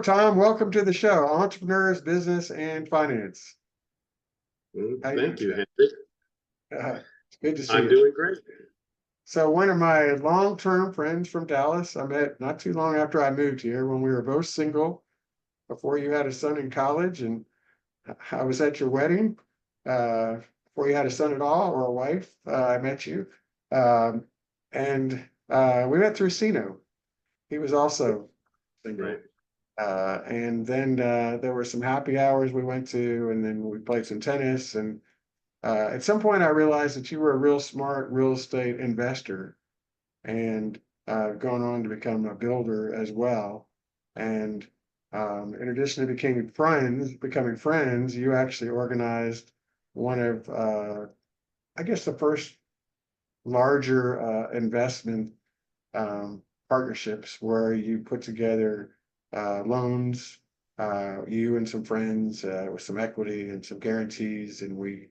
Tom. Welcome to the show, Entrepreneurs, Business, and Finance. Thank you, Henry. It's good to see you. I'm doing great. So one of my long-term friends from Dallas, I met not too long after I moved here when we were both single, before you had a son in college, and I was at your wedding, before you had a son at all or a wife. I met you. And we met through Sino. He was also single. Right. And then there were some happy hours we went to, and then we played some tennis. And at some point, I realized that you were a real smart real estate investor and going on to become a builder as well. And in addition to becoming friends, you actually organized one of, I guess, the first larger investment partnerships where you put together loans, you and some friends with some equity and some guarantees, and we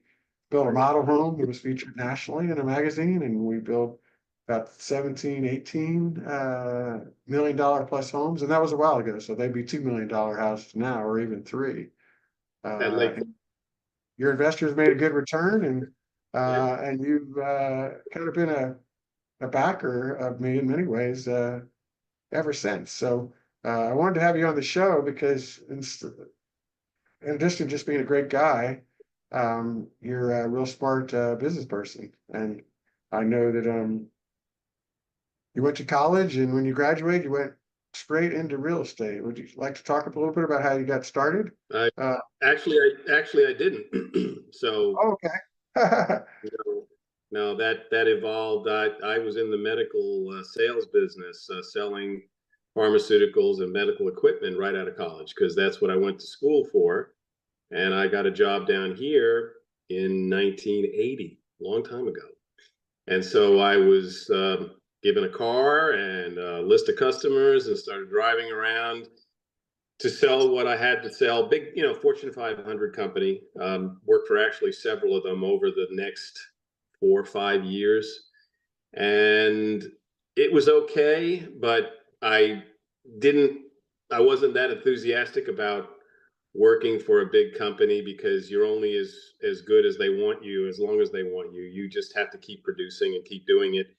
built a model home that was featured nationally in a magazine, and we built about 17, 18 million dollar plus homes, and that was a while ago, so they'd be $2 million houses now, or even three. Your investors made a good return, and you've kind of been a backer of me in many ways ever since. So I wanted to have you on the show because in addition to just being a great guy, you're a real smart business person. And I know that you went to college, and when you graduated, you went straight into real estate. Would you like to talk a little bit about how you got started? Actually, I didn't. So, okay. No, that evolved. I was in the medical sales business, selling pharmaceuticals and medical equipment right out of college, because that's what I went to school for. And I got a job down here in 1980, a long time ago. And so I was given a car and a list of customers and started driving around to sell what I had to sell. Big, Fortune 500 company. Worked for actually several of them over the next 4 or 5 years. And it was okay, but I wasn't that enthusiastic about working for a big company, because you're only as good as they want you, as long as they want you. You just have to keep producing and keep doing it.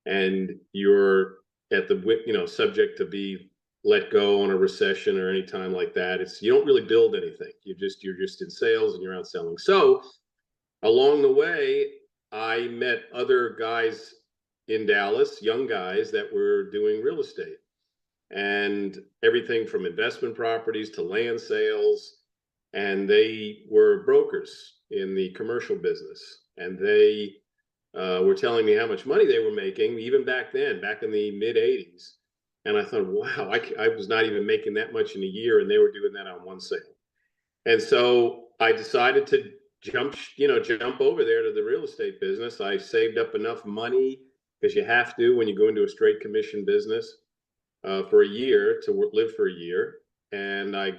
And you're at the, subject to be let go on a recession or any time like that. You don't really build anything. You're just in sales and you're out selling. So along the way, I met other guys in Dallas, young guys that were doing real estate, and everything from investment properties to land sales. And they were brokers in the commercial business. And they were telling me how much money they were making, even back then, back in the mid 80s. And I thought, wow, I was not even making that much in a year, and they were doing that on one sale. And so I decided to jump over there to the real estate business. I saved up enough money, because you have to when you go into a straight commission business, for a year to live for a year. And I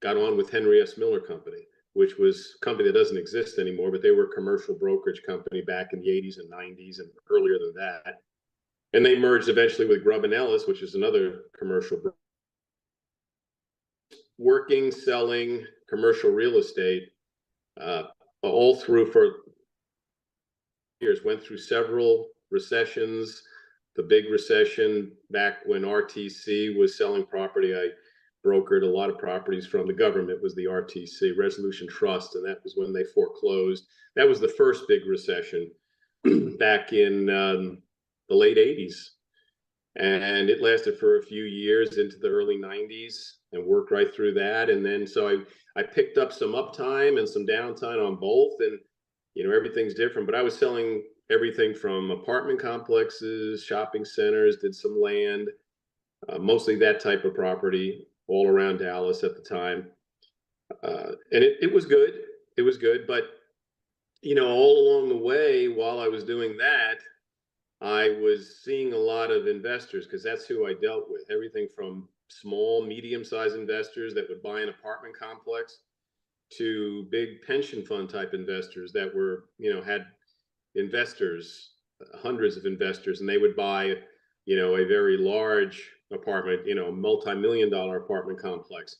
got on with Henry S. Miller Company, which was a company that doesn't exist anymore, but they were a commercial brokerage company back in the 80s and 90s and earlier than that. And they merged eventually with Grubb & Ellis, which is another commercial working, selling commercial real estate all through for years. Went through several recessions. The big recession back when RTC was selling property, I brokered a lot of properties from the government. Was the RTC, Resolution Trust, and that was when they foreclosed. That was the first big recession back in the late 80s. And it lasted for a few years into the early 90s and worked right through that. And then so I picked up some uptime and some downtime on both. And, everything's different. But I was selling everything from apartment complexes, shopping centers, did some land, mostly that type of property all around Dallas at the time. And it was good. It was good. But, all along the way, while I was doing that, I was seeing a lot of investors, because that's who I dealt with. Everything from small, medium-sized investors that would buy an apartment complex to big pension fund type investors that were, had investors, hundreds of investors, and they would buy, a very large apartment, multi-million-dollar apartment complex.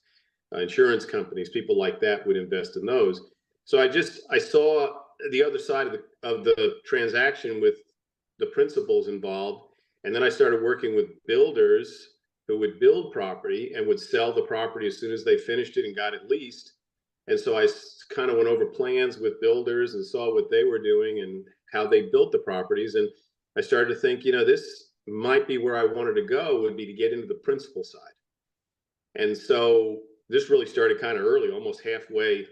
Insurance companies, people like that would invest in those. So I saw the other side of the transaction with the principals involved, and then I started working with builders who would build property and would sell the property as soon as they finished it and got it leased. And so I kind of went over plans with builders and saw what they were doing and how they built the properties. And I started to think, this might be where I wanted to go, would be to get into the principal side. And so this really started kind of early, almost halfway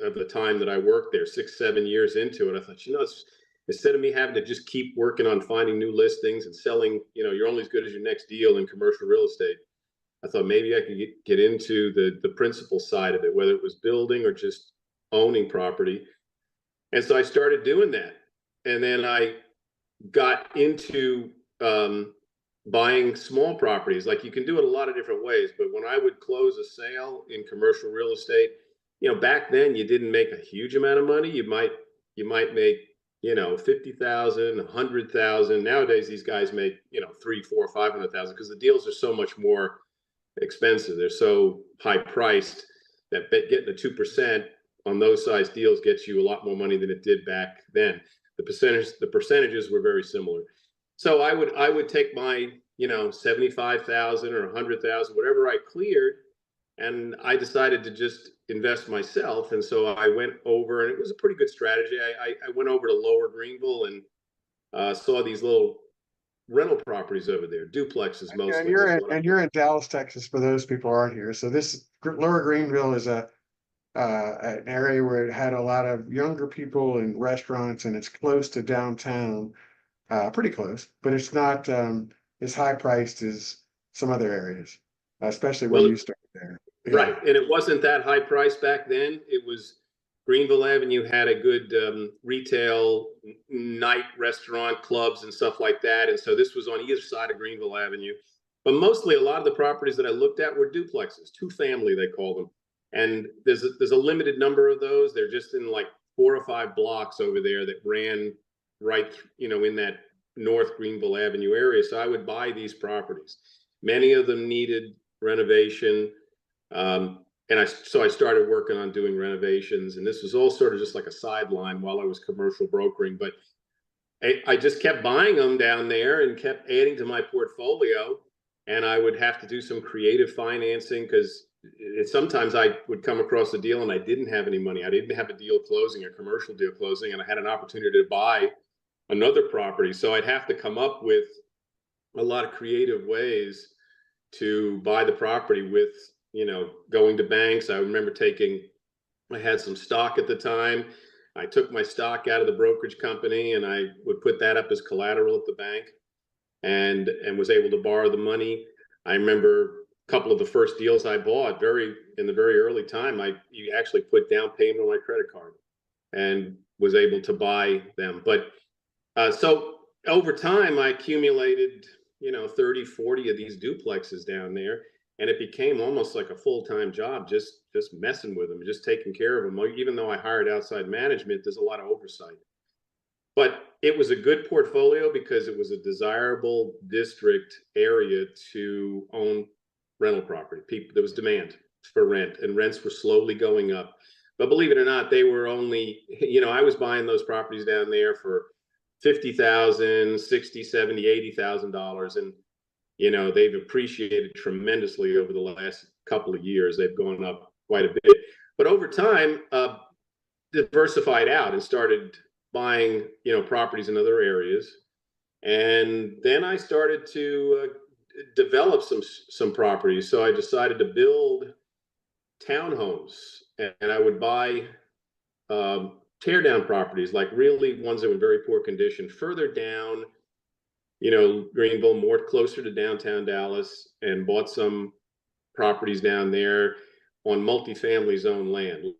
of the time that I worked there, 6-7 years into it. I thought, instead of me having to just keep working on finding new listings and selling, you're only as good as your next deal in commercial real estate, I thought maybe I could get into the principal side of it, whether it was building or just owning property. And so I started doing that. And then I got into buying small properties. Like, you can do it a lot of different ways, but when I would close a sale in commercial real estate, back then you didn't make a huge amount of money. You might make, 50,000, 100,000. Nowadays, these guys make, 3, 4, 500,000 because the deals are so much more expensive. They're so high priced that getting the 2% on those size deals gets you a lot more money than it did back then. The percentages were very similar. So I would take my 75,000 or 100,000, whatever I cleared, and I decided to just invest myself. And so I went over, and it was a pretty good strategy. I went over to Lower Greenville and saw these little rental properties over there, duplexes mostly. And you're in Dallas, Texas, for those people who aren't here. So this Lower Greenville is an area where it had a lot of younger people and restaurants, and it's close to downtown, pretty close, but it's not as high priced as some other areas, especially when you started there. Yeah. Right, and it wasn't that high price back then. It was Greenville Avenue had a good retail, night restaurant, clubs and stuff like that. And so this was on either side of Greenville Avenue. But mostly a lot of the properties that I looked at were duplexes, 2-family, they call them. And there's a limited number of those. They're just in like 4 or 5 blocks over there that ran right, in that North Greenville Avenue area. So I would buy these properties. Many of them needed renovation. And so I started working on doing renovations, and this was all sort of just like a sideline while I was commercial brokering. But I just kept buying them down there and kept adding to my portfolio. And I would have to do some creative financing because sometimes I would come across a deal and I didn't have any money. I didn't have a deal closing, a commercial deal closing, and I had an opportunity to buy another property. So I'd have to come up with a lot of creative ways to buy the property with, going to banks. I remember I had some stock at the time. I took my stock out of the brokerage company and I would put that up as collateral at the bank and was able to borrow the money. I remember a couple of the first deals I bought in the very early time, you actually put down payment on my credit card and was able to buy them. But so over time, I accumulated, 30, 40 of these duplexes down there. And it became almost like a full-time job, just messing with them, just taking care of them. Even though I hired outside management, there's a lot of oversight. But it was a good portfolio because it was a desirable district area to own rental property. There was demand for rent, and rents were slowly going up. But believe it or not, they were only, I was buying those properties down there for $50,000, $60,000, $70,000, $80,000, and they've appreciated tremendously over the last couple of years. They've gone up quite a bit. But over time, diversified out and started buying, properties in other areas. And then I started to develop some properties. So I decided to build townhomes, and I would buy tear down properties, like really ones that were in very poor condition, further down, Greenville, more closer to downtown Dallas, and bought some properties down there on multifamily zone land,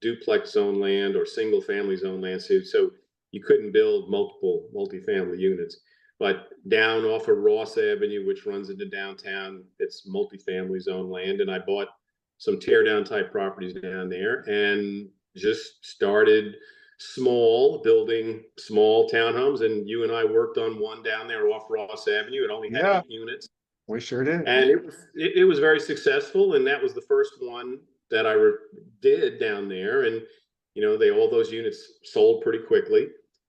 duplex zone land or single family zone land. So you couldn't build multiple multifamily units. But down off of Ross Avenue, which runs into downtown, it's multifamily zone land. And I bought some tear down type properties down there and just started building small townhomes, and you and I worked on one down there off Ross Avenue. It only had Yeah, 8 units, we sure did. and it was very successful. And that was the first one that I did down there. And all those units sold pretty quickly,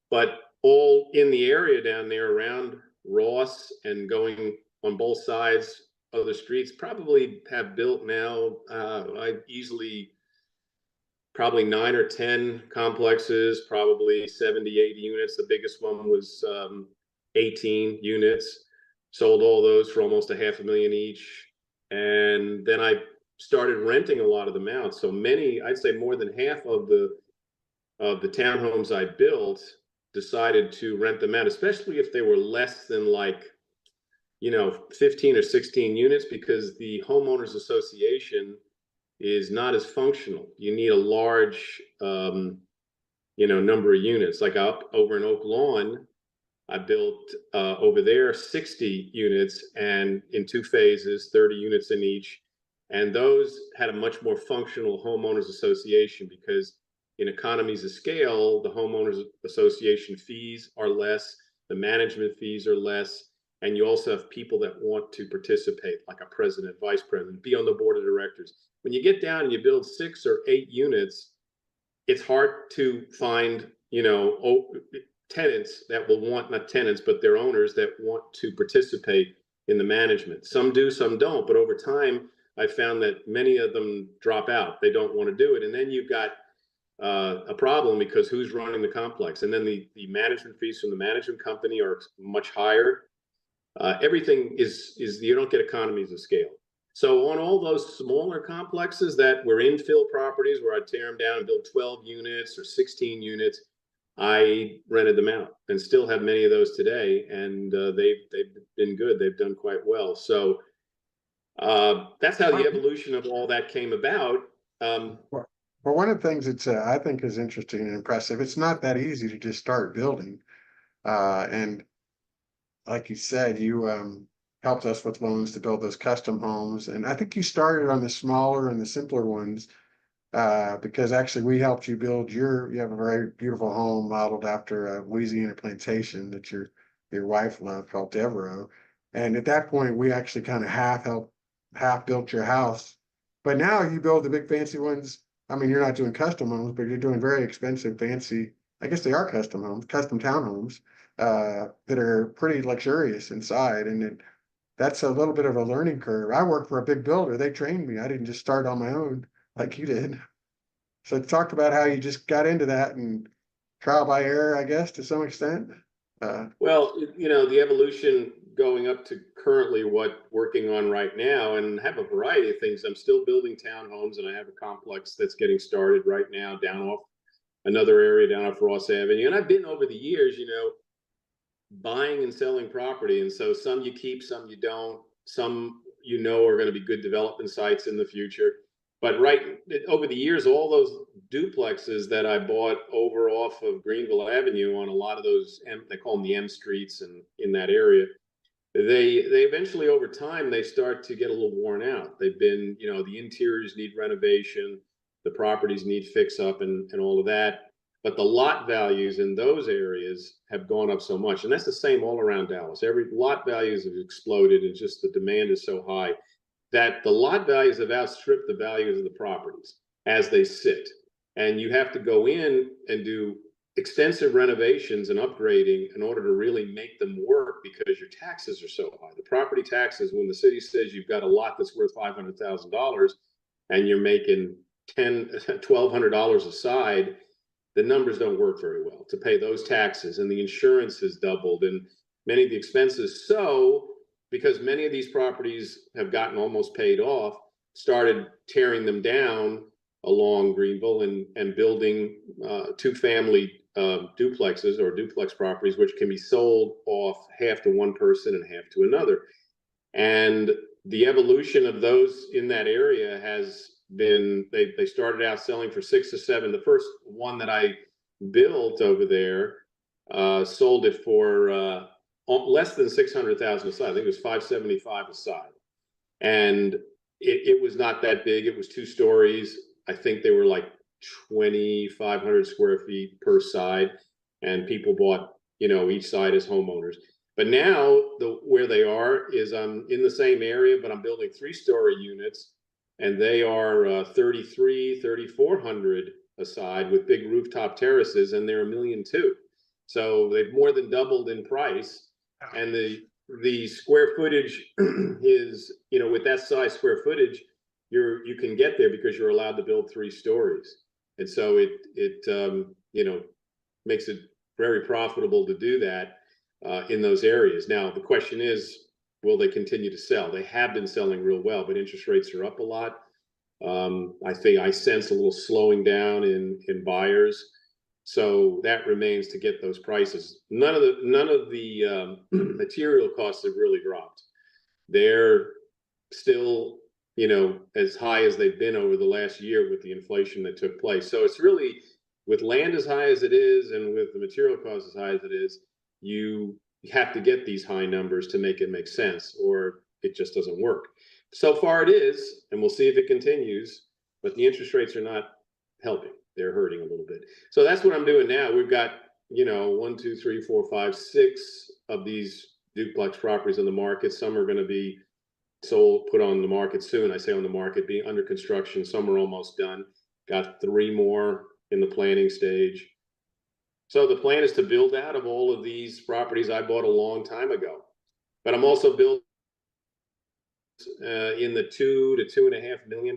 but all in the area down there around Ross and going on both sides of the streets probably have built now. I easily probably 9 or 10 complexes, probably 70, 80 units. The biggest one was 18 units. Sold all those for almost $500,000 each. And then I started renting a lot of them out. So many, I'd say more than half of the townhomes I built, decided to rent them out, especially if they were less than 15 or 16 units, because the homeowners association is not as functional. You need a large, number of units. Like up over in Oak Lawn, I built over there 60 units, and in 2 phases, 30 units in each. And those had a much more functional homeowners association, because in economies of scale, the homeowners association fees are less, the management fees are less, and you also have people that want to participate, like a president, vice president, be on the board of directors. When you get down and you build 6 or 8 units, it's hard to find, tenants that will want, not tenants, but their owners that want to participate in the management. Some do, some don't. But over time, I found that many of them drop out. They don't want to do it. And then you've got a problem, because who's running the complex? And then the management fees from the management company are much higher. Everything is you don't get economies of scale. So on all those smaller complexes that were infill properties, where I'd tear them down and build 12 units or 16 units, I rented them out, and still have many of those today. And they've been good. They've done quite well. So that's how the evolution of all that came about. Well, one of the things that I think is interesting and impressive, it's not that easy to just start building. And like you said, you helped us with loans to build those custom homes. And I think you started on the smaller and the simpler ones, because actually we helped you build you have a very beautiful home modeled after a Louisiana plantation that your wife loved, called Devereaux. And at that point, we actually kind of half built your house. But now you build the big fancy ones. I mean, you're not doing custom homes, but you're doing very expensive, fancy, I guess they are custom homes, custom townhomes, that are pretty luxurious inside. And that's a little bit of a learning curve. I worked for a big builder. They trained me. I didn't just start on my own like you did. So talk about how you just got into that and trial by error, I guess, to some extent. Well, the evolution going up to currently what working on right now, and have a variety of things. I'm still building townhomes, and I have a complex that's getting started right now down off another area down off Ross Avenue. And I've been over the years, buying and selling property. And so some you keep, some you don't, some are going to be good development sites in the future. But over the years, all those duplexes that I bought over off of Greenville Avenue on a lot of those, they call them the M streets, and in that area, they eventually, over time, they start to get a little worn out. They've been, the interiors need renovation, the properties need fix up and all of that. But the lot values in those areas have gone up so much. And that's the same all around Dallas. Every lot values have exploded. It's just the demand is so high that the lot values have outstripped the values of the properties as they sit. And you have to go in and do extensive renovations and upgrading in order to really make them work, because your taxes are so high. The property taxes, when the city says you've got a lot that's worth $500,000 and you're making $1,200 a side, the numbers don't work very well to pay those taxes, and the insurance has doubled and many of the expenses. So because many of these properties have gotten almost paid off, started tearing them down along Greenville and building 2-family duplexes or duplex properties, which can be sold off half to one person and half to another. And the evolution of those in that area has been, they started out selling for 6 to 7. The first one that I built over there sold it for less than $600,000 a side. I think it was $575 a side, and it was not that big. It was 2 stories. I think they were like 2,500 square feet per side, and people bought, each side as homeowners. But now where they are is I'm in the same area, but I'm building 3-story units, and they are 3,400 a side with big rooftop terraces, and they're $1.2 million. So they've more than doubled in price, and the square footage is, with that size square footage, you can get there because you're allowed to build 3 stories, and so it makes it very profitable to do that in those areas. Now the question is, will they continue to sell? They have been selling real well, but interest rates are up a lot. I sense a little slowing down in buyers, so that remains to get those prices. None of the material costs have really dropped. They're still, as high as they've been over the last year with the inflation that took place. So it's really, with land as high as it is and with the material costs as high as it is, you have to get these high numbers to make it make sense, or it just doesn't work. So far it is, and we'll see if it continues, but the interest rates are not helping. They're hurting a little bit. So that's what I'm doing now. We've got, 1, 2, 3, 4, 5, 6 of these duplex properties on the market. Some are going to be sold, put on the market soon. I say on the market, being under construction. Some are almost done. Got 3 more in the planning stage. So the plan is to build out of all of these properties I bought a long time ago. But I'm also building in the $2 to $2.5 million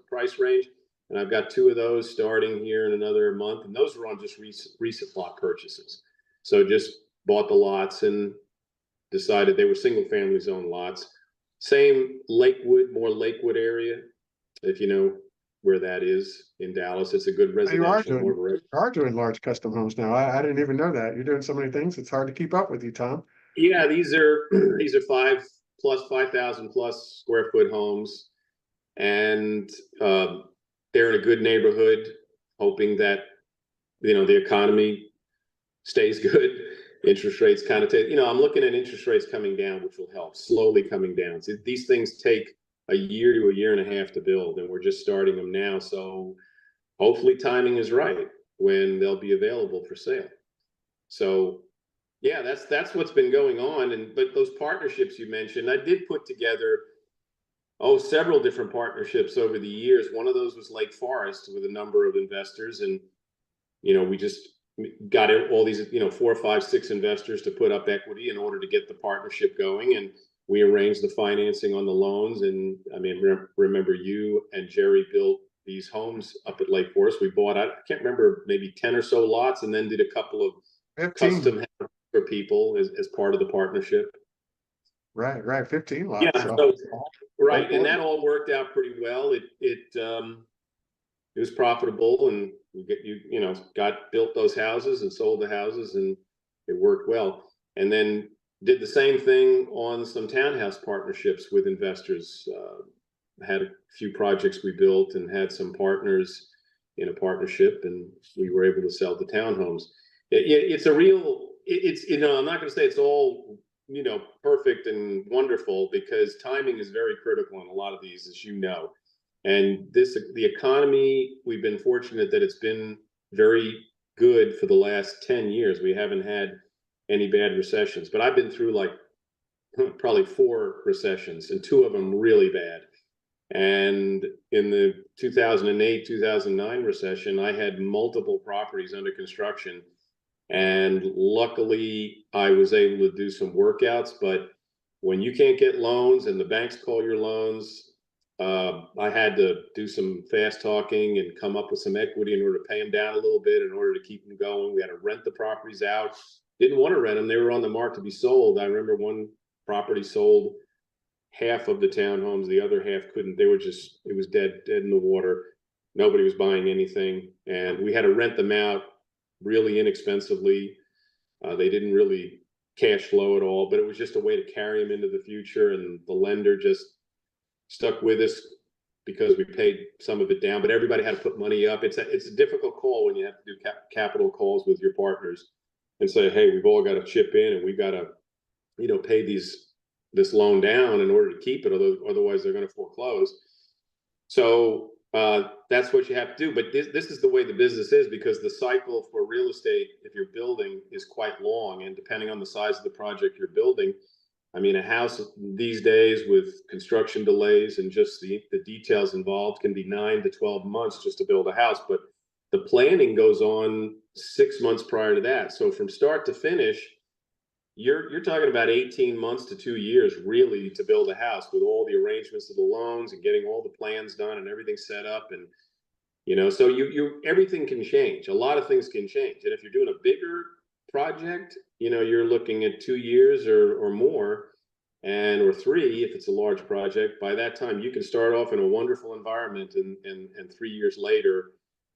price range, and I've got 2 of those starting here in another month, and those are on just recent lot purchases. So just bought the lots and decided they were single family zone lots. Same Lakewood, more Lakewood area, if you know where that is in Dallas. It's a good residential. You are doing large custom homes now. I didn't even know that. You're doing so many things. It's hard to keep up with you, Tom. Yeah, these are 5,000 plus square foot homes, and they're in a good neighborhood, hoping that the economy stays good. Interest rates kind of take, I'm looking at interest rates coming down, which will help, slowly coming down. So these things take a year to a year and a half to build, and we're just starting them now. So hopefully timing is right when they'll be available for sale. So yeah, that's what's been going on. But those partnerships you mentioned, I did put together several different partnerships over the years. One of those was Lake Forest with a number of investors, and we just got all these 4, 5, 6 investors to put up equity in order to get the partnership going, and we arranged the financing on the loans. And I mean, remember you and Jerry built these homes up at Lake Forest. We bought, I can't remember, maybe 10 or so lots, and then did a couple of 15. custom for people as part of the partnership. Right. 15 lots. Yeah, so, right, and that all worked out pretty well. It was profitable, and built those houses and sold the houses, and it worked well. And then did the same thing on some townhouse partnerships with investors. Had a few projects we built and had some partners in a partnership, and we were able to sell the townhomes. It's a real, I'm not going to say it's all, perfect and wonderful, because timing is very critical in a lot of these, as you know. And the economy, we've been fortunate that it's been very good for the last 10 years. We haven't had any bad recessions, but I've been through like probably 4 recessions, and 2 of them really bad. And in the 2008, 2009 recession, I had multiple properties under construction, and luckily I was able to do some workouts. But when you can't get loans and the banks call your loans, I had to do some fast talking and come up with some equity in order to pay them down a little bit in order to keep them going. We had to rent the properties out. Didn't want to rent them. They were on the market to be sold. I remember one property sold half of the townhomes, the other half couldn't. It was dead in the water. Nobody was buying anything, and we had to rent them out really inexpensively. They didn't really cash flow at all, but it was just a way to carry them into the future. And the lender just stuck with us because we paid some of it down, but everybody had to put money up. It's a difficult call when you have to do capital calls with your partners and say, hey, we've all got to chip in, and we've got to, pay this loan down in order to keep it. Otherwise they're going to foreclose. So That's what you have to do. But this is the way the business is, because the cycle for real estate, if you're building, is quite long. And depending on the size of the project you're building, I mean, a house these days with construction delays and just the details involved can be 9 to 12 months just to build a house. But the planning goes on 6 months prior to that. So from start to finish, you're talking about 18 months to 2 years really to build a house, with all the arrangements of the loans and getting all the plans done and everything set up. And so you everything can change. A lot of things can change. And if you're doing a bigger project, you're looking at 2 years or more, or 3 if it's a large project. By that time you can start off in a wonderful environment, and 3 years later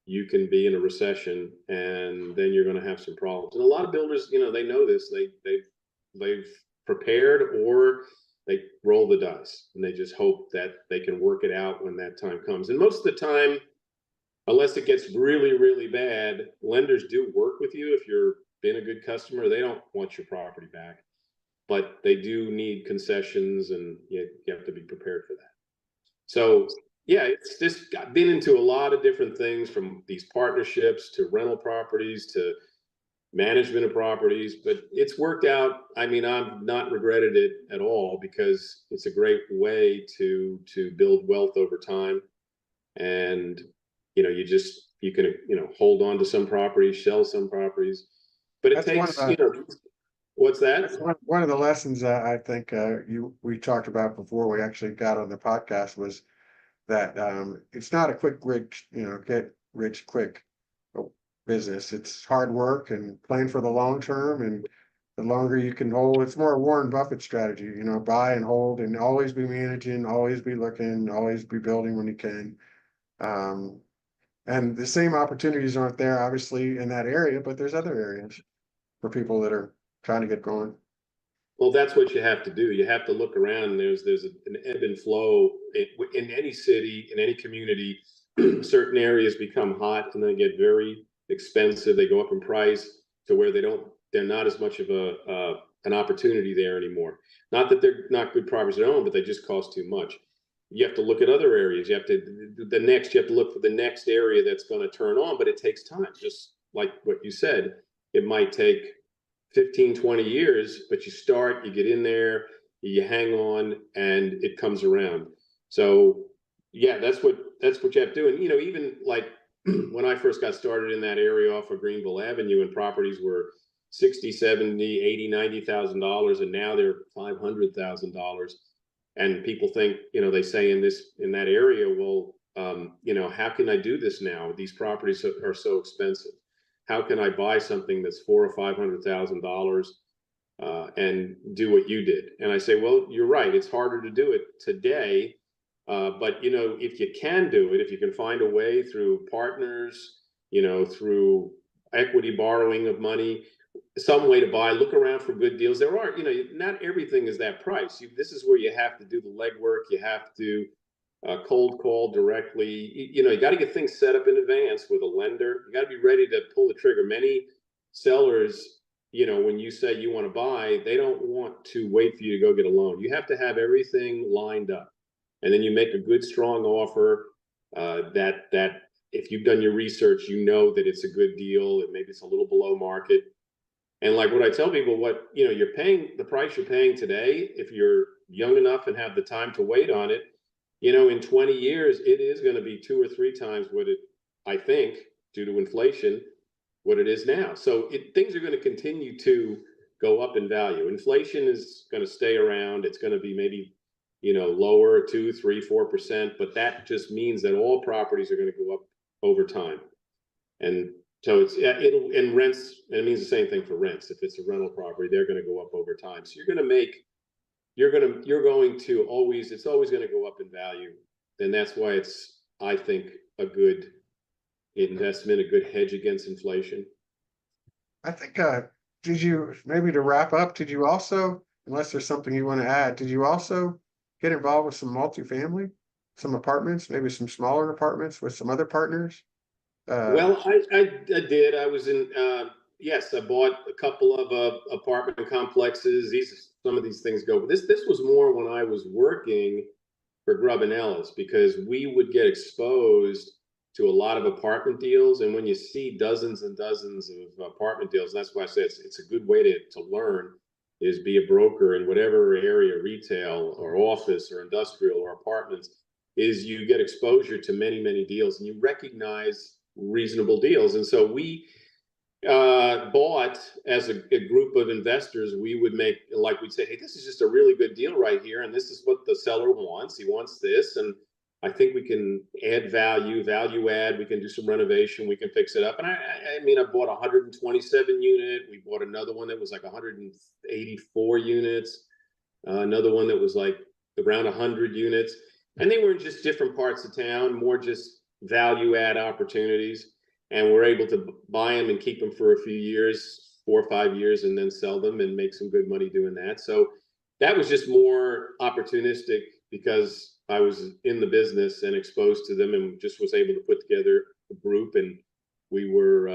you can be in a recession, and then you're going to have some problems. And a lot of builders, they know this. They've prepared, or they roll the dice and they just hope that they can work it out when that time comes. And most of the time, unless it gets really, really bad, lenders do work with you if you're been a good customer. They don't want your property back, but they do need concessions, and you have to be prepared for that. So yeah, it's just I've been into a lot of different things, from these partnerships to rental properties to management of properties, but it's worked out. I mean, I've not regretted it at all, because it's a great way to build wealth over time. And you can hold on to some properties, sell some properties, but it That's one of takes, the what's that? that's one of the lessons that I think we talked about before we actually got on the podcast, was that it's not a quick rich, get rich quick business. It's hard work and playing for the long term, and the longer you can hold. It's more a Warren Buffett strategy, buy and hold, and always be managing, always be looking, always be building when you can. Um, and the same opportunities aren't there, obviously, in that area, but there's other areas for people that are trying to get going. Well, that's what you have to do. You have to look around. There's an ebb and flow in any city, in any community. Certain areas become hot and they get very expensive. They go up in price to where they're not as much of an opportunity there anymore. Not that they're not good properties at own, but they just cost too much. You have to look at other areas. You have to look for the next area that's going to turn on, but it takes time. Just like what you said, it might take 15, 20 years, but you start, you get in there, you hang on, and it comes around. So yeah, that's what you have to do. And even like when I first got started in that area off of Greenville Avenue, and properties were 60, 70, 80, $90,000, and now they're $500,000. And people think, they say in that area, well, how can I do this now? These properties are so expensive. How can I buy something that's $400,000 or $500,000 and do what you did? And I say, well, you're right. It's harder to do it today, but if you can do it, if you can find a way through partners, through equity borrowing of money, some way to buy. Look around for good deals. There are, not everything is that price. This is where you have to do the legwork. You have to cold call directly. You got to get things set up in advance with a lender. You got to be ready to pull the trigger. Many sellers, when you say you want to buy, they don't want to wait for you to go get a loan. You have to have everything lined up, and then you make a good, strong offer that if you've done your research, that it's a good deal, and maybe it's a little below market. And like what I tell people, you're paying, the price you're paying today, if you're young enough and have the time to wait on it, in 20 years, it is going to be 2 or 3 times what it, I think, due to inflation, what it is now. So things are going to continue to go up in value. Inflation is going to stay around. It's going to be maybe, lower, 2, 3, 4%, but that just means that all properties are going to go up over time. And so and rents, and it means the same thing for rents. If it's a rental property, they're going to go up over time. So it's always going to go up in value. And that's why it's, I think, a good investment, a good hedge against inflation. I think, maybe to wrap up, did you also, unless there's something you want to add, did you also get involved with some multifamily, some apartments, maybe some smaller apartments with some other partners? Well, I did. I was in, yes, I bought a couple of apartment complexes. Some of these things go, but this was more when I was working for Grubb and Ellis, because we would get exposed to a lot of apartment deals. And when you see dozens and dozens of apartment deals, and that's why I say it's a good way to learn, is be a broker in whatever area, retail or office or industrial or apartments, is you get exposure to many, many deals and you recognize reasonable deals. And so we bought, as a group of investors, we would make, like, we'd say, hey, this is just a really good deal right here, and this is what the seller wants. He wants this, and I think we can add value add. We can do some renovation. We can fix it up. And I mean, I bought a 127 unit. We bought another one that was like 184 units. Another one that was like around 100 units. And they were in just different parts of town, more just value add opportunities. And we're able to buy them and keep them for a few years, 4 or 5 years, and then sell them and make some good money doing that. So that was just more opportunistic because I was in the business and exposed to them, and just was able to put together a group, and we were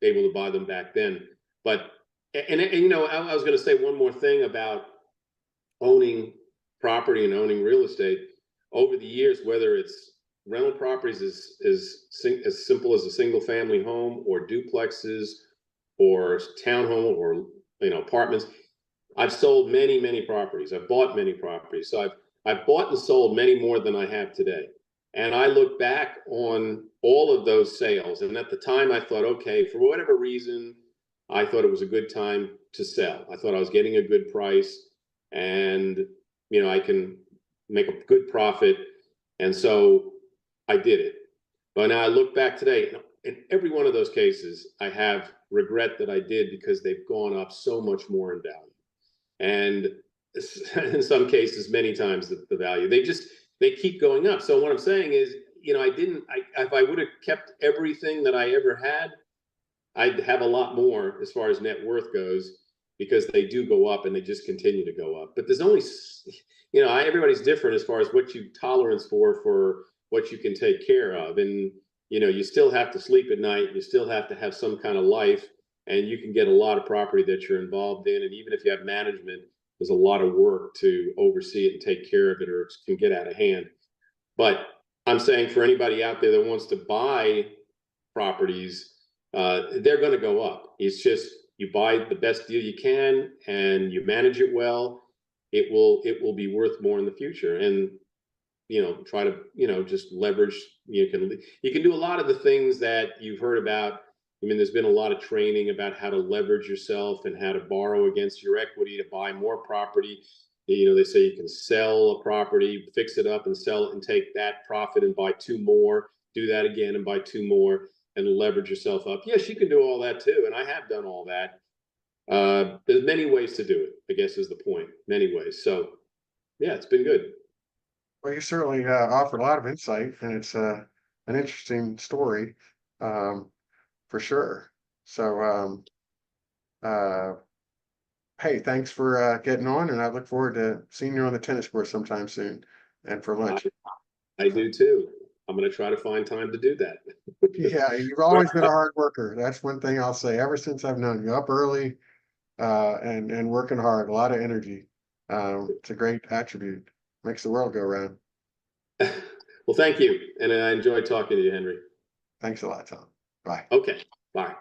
able to buy them back then. But, and you know, I was going to say one more thing about owning property and owning real estate. Over the years, whether it's rental properties as simple as a single family home, or duplexes, or townhome, or, you know, apartments, I've sold many properties. I've bought many properties. So I've bought and sold many more than I have today. And I look back on all of those sales, and at the time I thought, okay, for whatever reason, I thought it was a good time to sell. I thought I was getting a good price, and, you know, I can make a good profit. And so I did it. But now I look back today, in every one of those cases, I have regret that I did, because they've gone up so much more in value. And in some cases, many times the value, they keep going up. So what I'm saying is, you know, if I would have kept everything that I ever had, I'd have a lot more as far as net worth goes, because they do go up and they just continue to go up. But there's only, you know, everybody's different as far as what you tolerance for what you can take care of. And, you know, you still have to sleep at night. You still have to have some kind of life, and you can get a lot of property that you're involved in. And even if you have management, there's a lot of work to oversee it and take care of it, or it can get out of hand. But I'm saying, for anybody out there that wants to buy properties, they're going to go up. It's just, you buy the best deal you can and you manage it well, it will be worth more in the future. And, you know, try to, you know, just leverage. You can do a lot of the things that you've heard about. I mean, there's been a lot of training about how to leverage yourself and how to borrow against your equity to buy more property. You know, they say you can sell a property, fix it up and sell it, and take that profit and buy 2 more, do that again and buy 2 more, and leverage yourself up. Yes, you can do all that too. And I have done all that. There's many ways to do it, I guess, is the point. Many ways. So yeah, it's been good. Well, you certainly offered a lot of insight, and it's an interesting story, for sure. So, uh, hey, thanks for getting on, and I look forward to seeing you on the tennis court sometime soon, and for lunch. I do too. I'm going to try to find time to do that. Yeah, you've always been a hard worker. That's one thing I'll say. Ever since I've known you, up early, and working hard, a lot of energy. It's a great attribute. Makes the world go round. Well, thank you. And I enjoyed talking to you, Henry. Thanks a lot, Tom. Bye. Okay, bye.